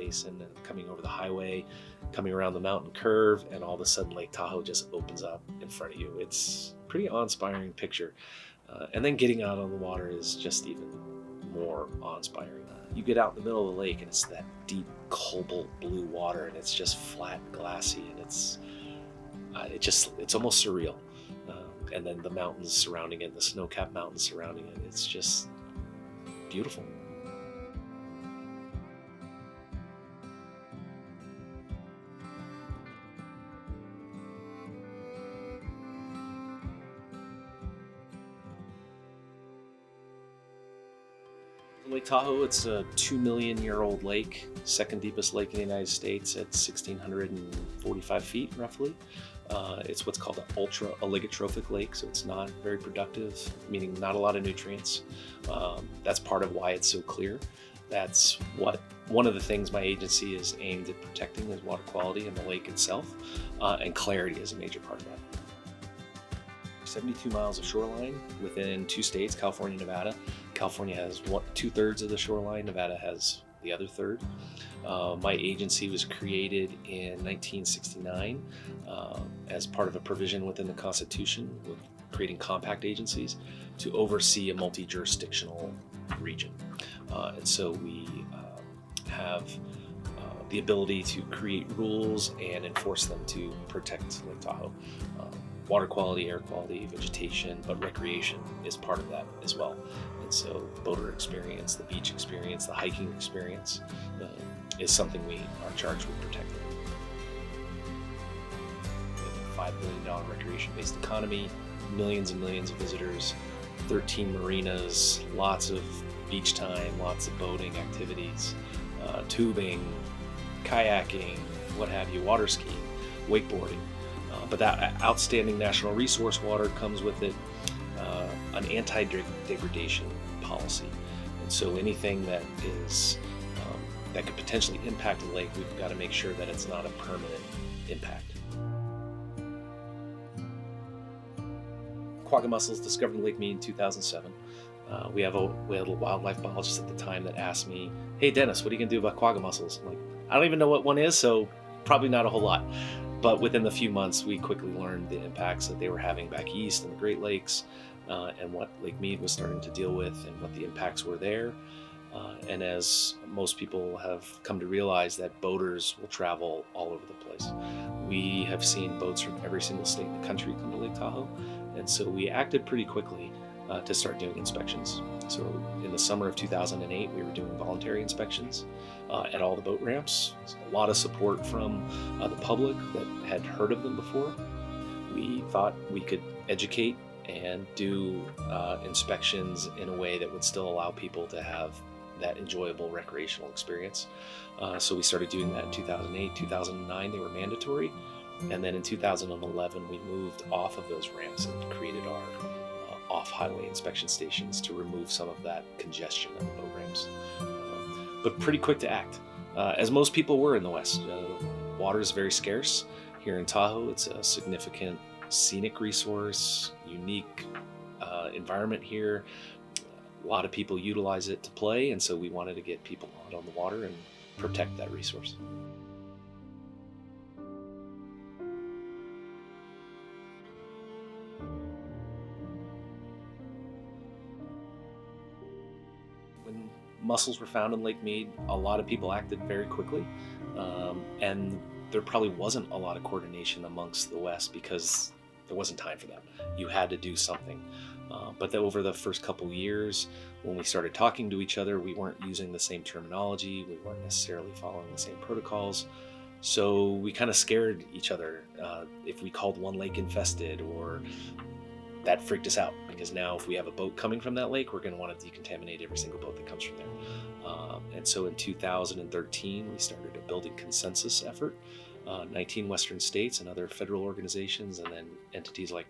basin and coming over the highway, coming around the mountain curve, and all of a sudden Lake Tahoe just opens up in front of you. It's a pretty awe-inspiring picture. And then getting out on the water is just even more awe-inspiring. You get out in the middle of the lake and it's that deep cobalt blue water, and it's just flat, glassy, and it's almost surreal. And then the mountains surrounding it, the snow-capped mountains surrounding it, it's just beautiful. Lake Tahoe, it's a 2 million-year-old lake, second deepest lake in the United States at 1,645 feet, roughly. It's what's called an ultra-oligotrophic lake, so it's not very productive, meaning not a lot of nutrients. That's part of why it's so clear. That's one of the things my agency is aimed at protecting is water quality in the lake itself, and clarity is a major part of that. 72 miles of shoreline within 2 states, California and Nevada. California has 2/3 of the shoreline, Nevada has the other third. My agency was created in 1969 as part of a provision within the Constitution with creating compact agencies to oversee a multi-jurisdictional region. And so we have the ability to create rules and enforce them to protect Lake Tahoe. Water quality, air quality, vegetation, but recreation is part of that as well. And so boater experience, the beach experience, the hiking experience is something we are charged with protecting. We have a $5 billion recreation-based economy, millions and millions of visitors, 13 marinas, lots of beach time, lots of boating activities, tubing, kayaking, what have you, water skiing, wakeboarding. But that outstanding national resource water comes with it an anti-degradation policy. And so anything that is that could potentially impact the lake, we've got to make sure that it's not a permanent impact. Quagga mussels discovered in Lake Mead in 2007. We had a wildlife biologist at the time that asked me, "Hey Dennis, what are you gonna do about quagga mussels?" I'm like, "I don't even know what one is, so probably not a whole lot." But within the few months, we quickly learned the impacts that they were having back east in the Great Lakes, and what Lake Mead was starting to deal with, and what the impacts were there. And as most people have come to realize, that boaters will travel all over the place. We have seen boats from every single state in the country come to Lake Tahoe, and so we acted pretty quickly to start doing inspections. So in the summer of 2008, we were doing voluntary inspections at all the boat ramps. A lot of support from the public that had heard of them before. We thought we could educate and do inspections in a way that would still allow people to have that enjoyable recreational experience. So we started doing that in 2008, 2009, they were mandatory. And then in 2011, we moved off of those ramps and created our off-highway inspection stations to remove some of that congestion on the boat ramps. But pretty quick to act, as most people were in the West. Water is very scarce. Here in Tahoe, it's a significant scenic resource, unique environment here. A lot of people utilize it to play, and so we wanted to get people out on the water and protect that resource. When mussels were found in Lake Mead, a lot of people acted very quickly, and there probably wasn't a lot of coordination amongst the West because there wasn't time for that. You had to do something. But over the first couple years, when we started talking to each other, we weren't using the same terminology, we weren't necessarily following the same protocols. So we kind of scared each other if we called one lake infested, or that freaked us out, because now if we have a boat coming from that lake, we're going to want to decontaminate every single boat that comes from there. And so in 2013, we started a building consensus effort. 19 Western states and other federal organizations, and then entities like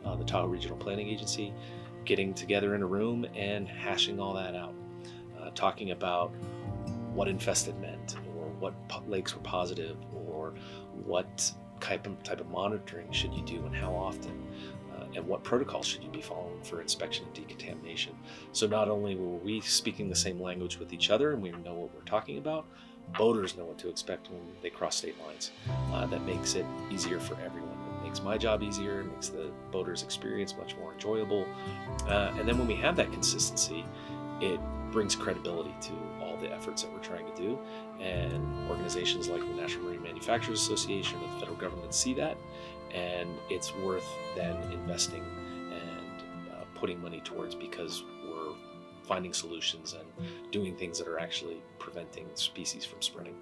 the Tahoe Regional Planning Agency, getting together in a room and hashing all that out, talking about what infested meant, or what lakes were positive, or what type of monitoring should you do and how often, and what protocols should you be following for inspection and decontamination. So not only were we speaking the same language with each other and we know what we're talking about, boaters know what to expect when they cross state lines. That makes it easier for everyone. It makes my job easier, it makes the boaters' experience much more enjoyable. And then when we have that consistency, it brings credibility to all the efforts that we're trying to do. And organizations like the National Marine Manufacturers Association or the federal government see that, and it's worth then investing and putting money towards, because we're finding solutions and doing things that are actually preventing species from spreading.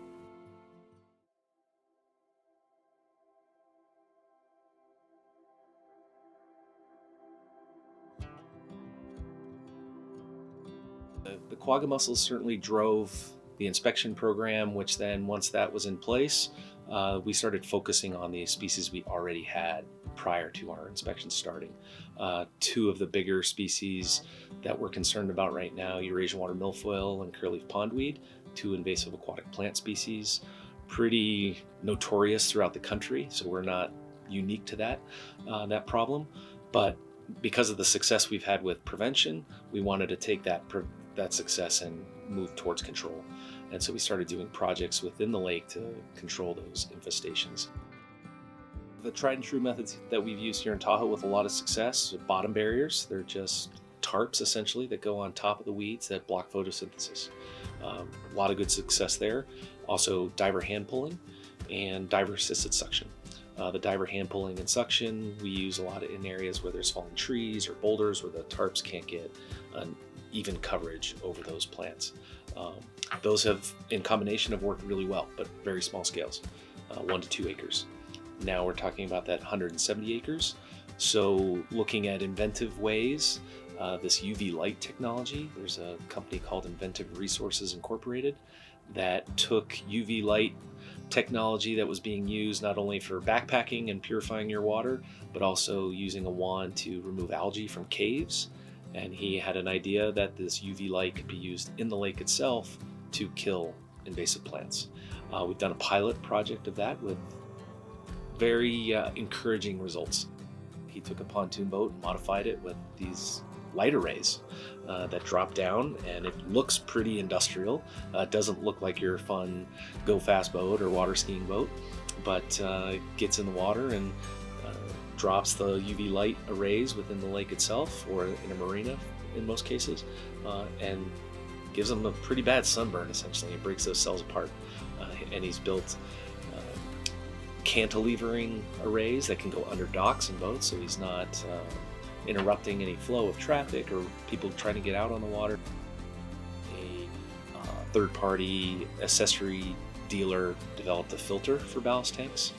The Quagga Mussels certainly drove the inspection program, which then, once that was in place, we started focusing on the species we already had prior to our inspection starting. Two of the bigger species that we're concerned about right now, Eurasian water milfoil and curleaf pondweed, two invasive aquatic plant species, pretty notorious throughout the country, so we're not unique to that problem. But because of the success we've had with prevention, we wanted to take that success and move towards control. And so we started doing projects within the lake to control those infestations. The tried and true methods that we've used here in Tahoe with a lot of success are bottom barriers. They're just tarps essentially that go on top of the weeds that block photosynthesis. A lot of good success there. Also diver hand pulling and diver assisted suction. The diver hand pulling and suction we use a lot in areas where there's fallen trees or boulders where the tarps can't get an even coverage over those plants. Those have, in combination, have worked really well, but very small scales, 1 to 2 acres. Now we're talking about that 170 acres. So looking at inventive ways, this UV light technology, there's a company called Invasive Resources Incorporated that took UV light technology that was being used not only for backpacking and purifying your water, but also using a wand to remove algae from caves. And he had an idea that this UV light could be used in the lake itself to kill invasive plants. We've done a pilot project of that with very encouraging results. He took a pontoon boat and modified it with these light arrays that drop down, and it looks pretty industrial. It doesn't look like your fun go fast boat or water skiing boat, but it gets in the water and drops the UV light arrays within the lake itself or in a marina in most cases, and gives them a pretty bad sunburn essentially. It breaks those cells apart. And he's built cantilevering arrays that can go under docks and boats, so he's not interrupting any flow of traffic or people trying to get out on the water. A third-party accessory dealer developed a filter for ballast tanks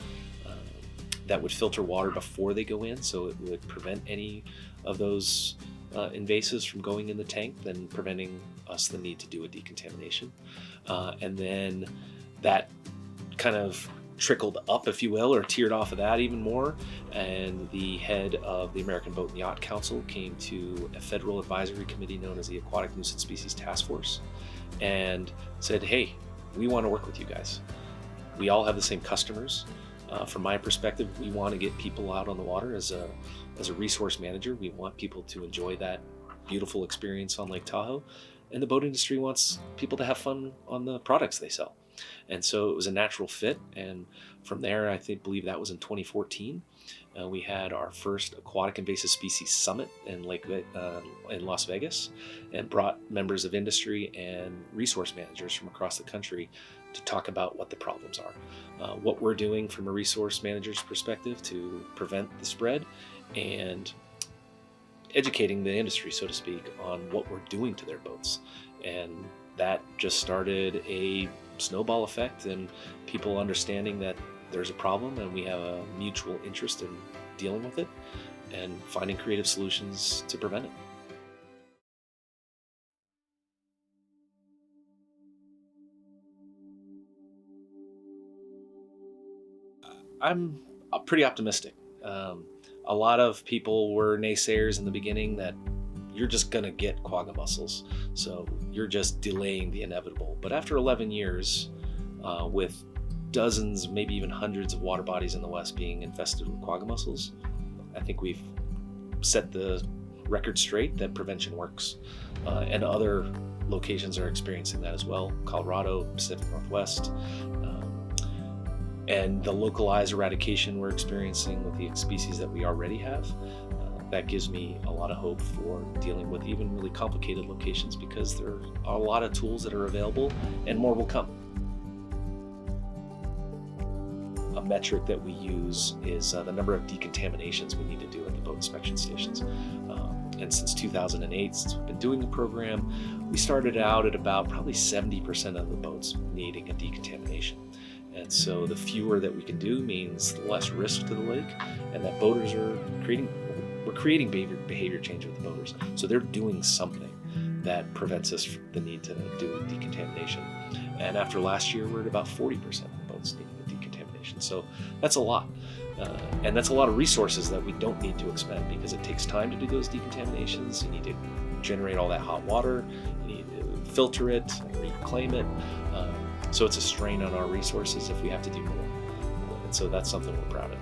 that would filter water before they go in, so it would prevent any of those invasives from going in the tank, then preventing us the need to do a decontamination. And then that kind of trickled up, if you will, or tiered off of that even more, and the head of the American Boat and Yacht Council came to a federal advisory committee known as the Aquatic Nuisance Species Task Force and said, hey, we want to work with you guys. We all have the same customers. From my perspective, we want to get people out on the water as a resource manager. We want people to enjoy that beautiful experience on Lake Tahoe, and the boat industry wants people to have fun on the products they sell. And so it was a natural fit, and from there, I believe that was in 2014. We had our first Aquatic Invasive Species Summit in Las Vegas, and brought members of industry and resource managers from across the country to talk about what the problems are, what we're doing from a resource manager's perspective to prevent the spread, and educating the industry, so to speak, on what we're doing to their boats. And that just started a snowball effect, and people understanding that there's a problem and we have a mutual interest in dealing with it and finding creative solutions to prevent it. I'm pretty optimistic. A lot of people were naysayers in the beginning that you're just gonna get quagga mussels, so you're just delaying the inevitable. But after 11 years, with dozens, maybe even hundreds of water bodies in the West being infested with quagga mussels, I think we've set the record straight that prevention works. And other locations are experiencing that as well. Colorado, Pacific Northwest, and the localized eradication we're experiencing with the species that we already have. That gives me a lot of hope for dealing with even really complicated locations, because there are a lot of tools that are available and more will come. A metric that we use is the number of decontaminations we need to do at the boat inspection stations. And since 2008, since we've been doing the program, we started out at about probably 70% of the boats needing a decontamination. And so the fewer that we can do means less risk to the lake, and that boaters are creating behavior change with the boaters. So they're doing something that prevents us from the need to do decontamination. And after last year, we're at about 40% of the boats needing a decontamination. So that's a lot. And that's a lot of resources that we don't need to expend, because it takes time to do those decontaminations. You need to generate all that hot water, you need to filter it, reclaim it. So it's a strain on our resources if we have to do more. And so that's something we're proud of.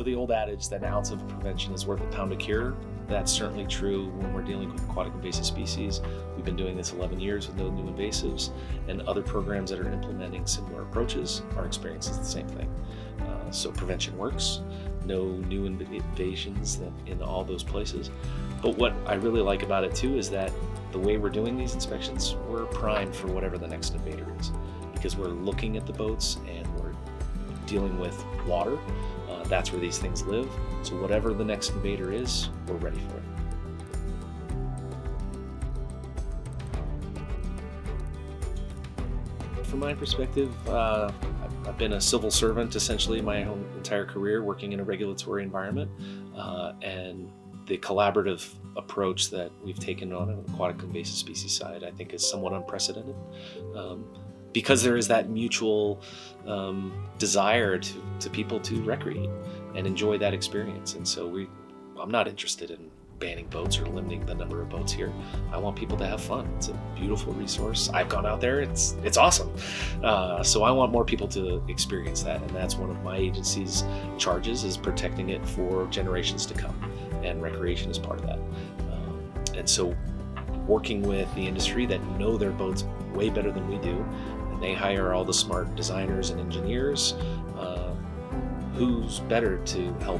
The old adage that an ounce of prevention is worth a pound of cure, that's certainly true when we're dealing with aquatic invasive species. We've been doing this 11 years with no new invasives, and other programs that are implementing similar approaches are experiencing the same thing. So prevention works, no new invasions in all those places. But what I really like about it too is that the way we're doing these inspections, we're primed for whatever the next invader is, because we're looking at the boats and we're dealing with water. That's where these things live. So whatever the next invader is, we're ready for it. From my perspective, I've been a civil servant essentially my whole entire career, working in a regulatory environment, and the collaborative approach that we've taken on an aquatic invasive species side, I think, is somewhat unprecedented. Because there is that mutual desire to people to recreate and enjoy that experience. And so I'm not interested in banning boats or limiting the number of boats here. I want people to have fun. It's a beautiful resource. I've gone out there, it's awesome. So I want more people to experience that, and that's one of my agency's charges, is protecting it for generations to come, and recreation is part of that. And so working with the industry that know their boats way better than we do, and they hire all the smart designers and engineers, who's better to help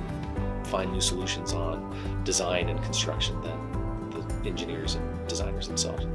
find new solutions on design and construction than the engineers and designers themselves.